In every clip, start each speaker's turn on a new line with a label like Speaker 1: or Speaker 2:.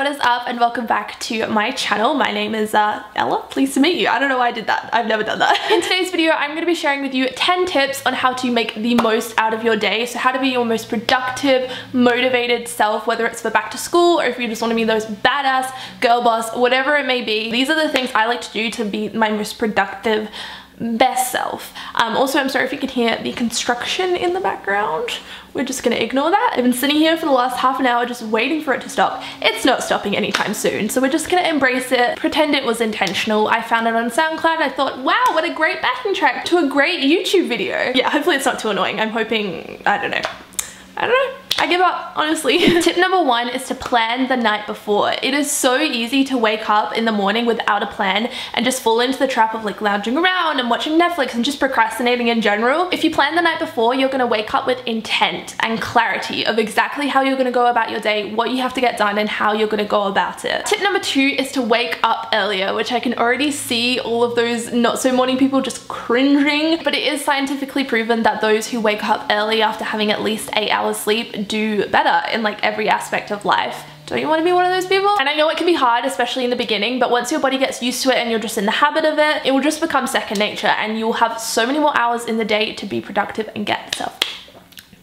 Speaker 1: what is up, and welcome back to my channel. My name is Ella. Pleased to meet you. I don't know why I did that. I've never done that. In today's video, I'm going to be sharing with you 10 tips on how to make the most out of your day. So how to be your most productive, motivated self, whether it's for back to school or if you just want to be those badass girl boss, whatever it may be. These are the things I like to do to be my most productive, best self. Also, I'm sorry if you can hear the construction in the background. We're just gonna ignore that. I've been sitting here for the last half an hour just waiting for it to stop. It's not stopping anytime soon, so we're just gonna embrace it, pretend it was intentional. I found it on SoundCloud. I thought, wow, what a great backing track to a great YouTube video. Yeah, hopefully it's not too annoying. I'm hoping, I don't know. I give up, honestly. Tip number 1 is to plan the night before. It is so easy to wake up in the morning without a plan and just fall into the trap of like lounging around and watching Netflix and just procrastinating in general. If you plan the night before, you're gonna wake up with intent and clarity of exactly how you're gonna go about your day, what you have to get done, and how you're gonna go about it. Tip number 2 is to wake up earlier, which I can already see all of those not so morning people just cringing, but it is scientifically proven that those who wake up early after having at least 8 hours sleep do better in like every aspect of life. Don't you want to be one of those people? And I know it can be hard, especially in the beginning, but once your body gets used to it and you're just in the habit of it, it will just become second nature and you'll have so many more hours in the day to be productive and get stuff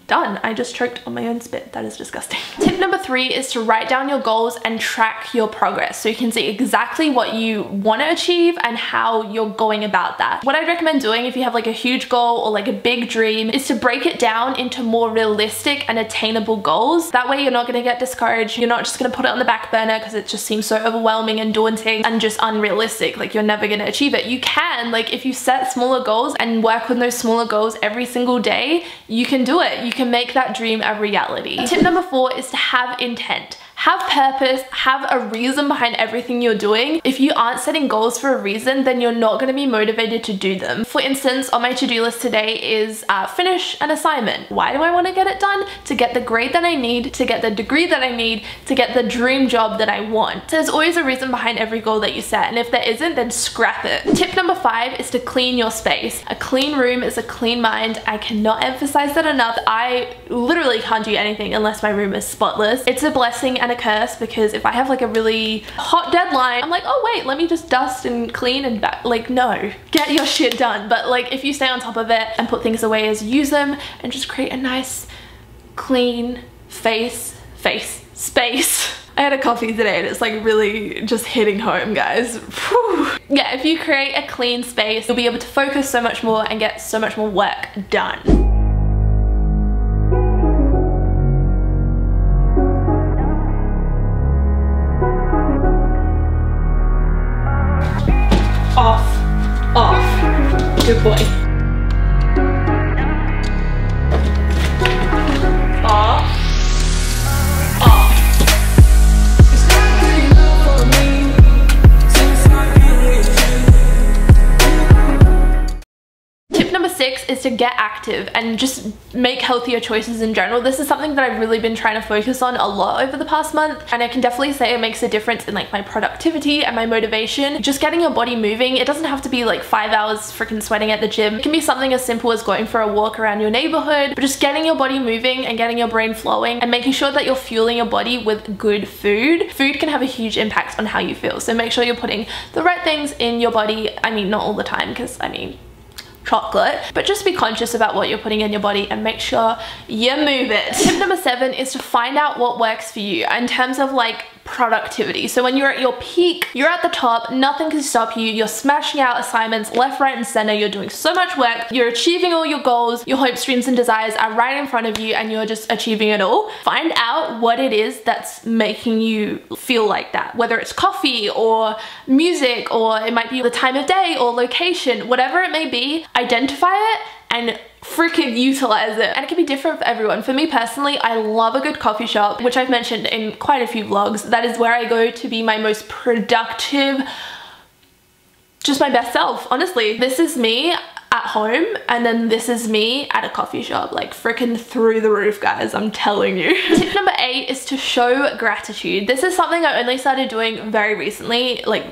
Speaker 1: done. I just choked on my own spit. That is disgusting. Tip number 3 is to write down your goals and track your progress so you can see exactly what you want to achieve and how you're going about that. What I'd recommend doing if you have like a huge goal or like a big dream is to break it down into more realistic and attainable goals. That way you're not going to get discouraged. You're not just going to put it on the back burner because it just seems so overwhelming and daunting and just unrealistic. Like you're never going to achieve it. You can, like if you set smaller goals and work on those smaller goals every single day, you can do it. You can make that dream a reality. Tip number 4 is to have intent. Have purpose, have a reason behind everything you're doing. If you aren't setting goals for a reason, then you're not going to be motivated to do them. For instance, on my to-do list today is finish an assignment. Why do I want to get it done? To get the grade that I need, to get the degree that I need, to get the dream job that I want. There's always a reason behind every goal that you set, and if there isn't, then scrap it. Tip number 5 is to clean your space. A clean room is a clean mind. I cannot emphasize that enough. I literally can't do anything unless my room is spotless. It's a blessing and a curse, because if I have like a really hot deadline, I'm like, oh wait, let me just dust and clean and back. Like, no, get your shit done. But like if you stay on top of it and put things away as you use them and just create a nice clean space. I had a coffee today and it's like really just hitting home, guys. Whew. Yeah, if you create a clean space, you'll be able to focus so much more and get so much more work done. Off. Good boy. Off. Off. Tip number 6 is to get active and just make healthier choices in general. This is something that I've really been trying to focus on a lot over the past month, and I can definitely say it makes a difference in like my productivity and my motivation. Just getting your body moving. It doesn't have to be like 5 hours freaking sweating at the gym. It can be something as simple as going for a walk around your neighborhood, but just getting your body moving and getting your brain flowing and making sure that you're fueling your body with good food. Food can have a huge impact on how you feel, so make sure you're putting the right things in your body. I mean, not all the time, because I mean, chocolate, but just be conscious about what you're putting in your body and make sure you move it. Tip number 7 is to find out what works for you in terms of like productivity. So when you're at your peak, you're at the top, nothing can stop you, you're smashing out assignments left, right, and center, you're doing so much work, you're achieving all your goals, your hopes, dreams, and desires are right in front of you, and you're just achieving it all. Find out what it is that's making you feel like that, whether it's coffee or music, or it might be the time of day or location, whatever it may be. Identify it and freaking utilize it. And it can be different for everyone. For me personally, I love a good coffee shop, which I've mentioned in quite a few vlogs. That is where I go to be my most productive, just my best self, honestly. This is me at home, and then this is me at a coffee shop, like freaking through the roof, guys, I'm telling you. Tip number 8 is to show gratitude. This is something I only started doing very recently, like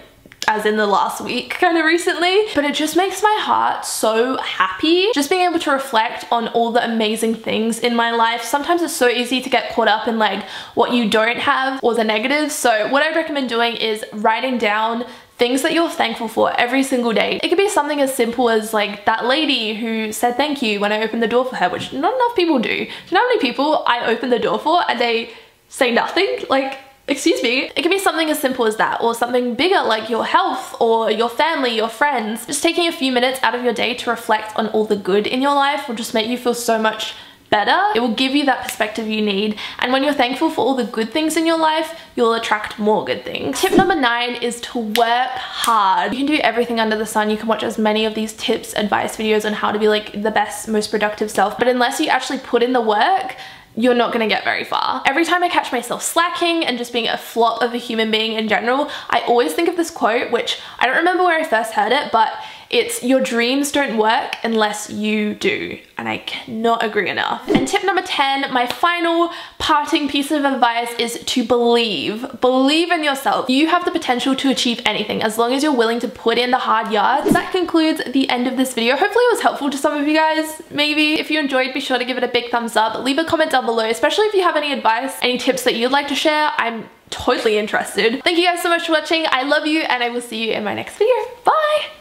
Speaker 1: as in the last week kind of recently, but it just makes my heart so happy. Just being able to reflect on all the amazing things in my life. Sometimes it's so easy to get caught up in like what you don't have or the negatives. So what I'd recommend doing is writing down things that you're thankful for every single day. It could be something as simple as like that lady who said thank you when I opened the door for her, which not enough people do. Do you know how many people I open the door for and they say nothing? Like, excuse me. It can be something as simple as that, or something bigger like your health or your family, your friends. Just taking a few minutes out of your day to reflect on all the good in your life will just make you feel so much better. It will give you that perspective you need, and when you're thankful for all the good things in your life, you'll attract more good things. Tip number 9 is to work hard. You can do everything under the sun. You can watch as many of these tips, advice videos on how to be like the best, most productive self, but unless you actually put in the work, you're not gonna get very far. Every time I catch myself slacking and just being a flop of a human being in general, I always think of this quote, which I don't remember where I first heard it, but it's your dreams don't work unless you do. And I cannot agree enough. And tip number 10, my final parting piece of advice is to believe. Believe in yourself. You have the potential to achieve anything as long as you're willing to put in the hard yards. That concludes the end of this video. Hopefully it was helpful to some of you guys, maybe. If you enjoyed, be sure to give it a big thumbs up. Leave a comment down below, especially if you have any advice, any tips that you'd like to share. I'm totally interested. Thank you guys so much for watching. I love you, and I will see you in my next video. Bye!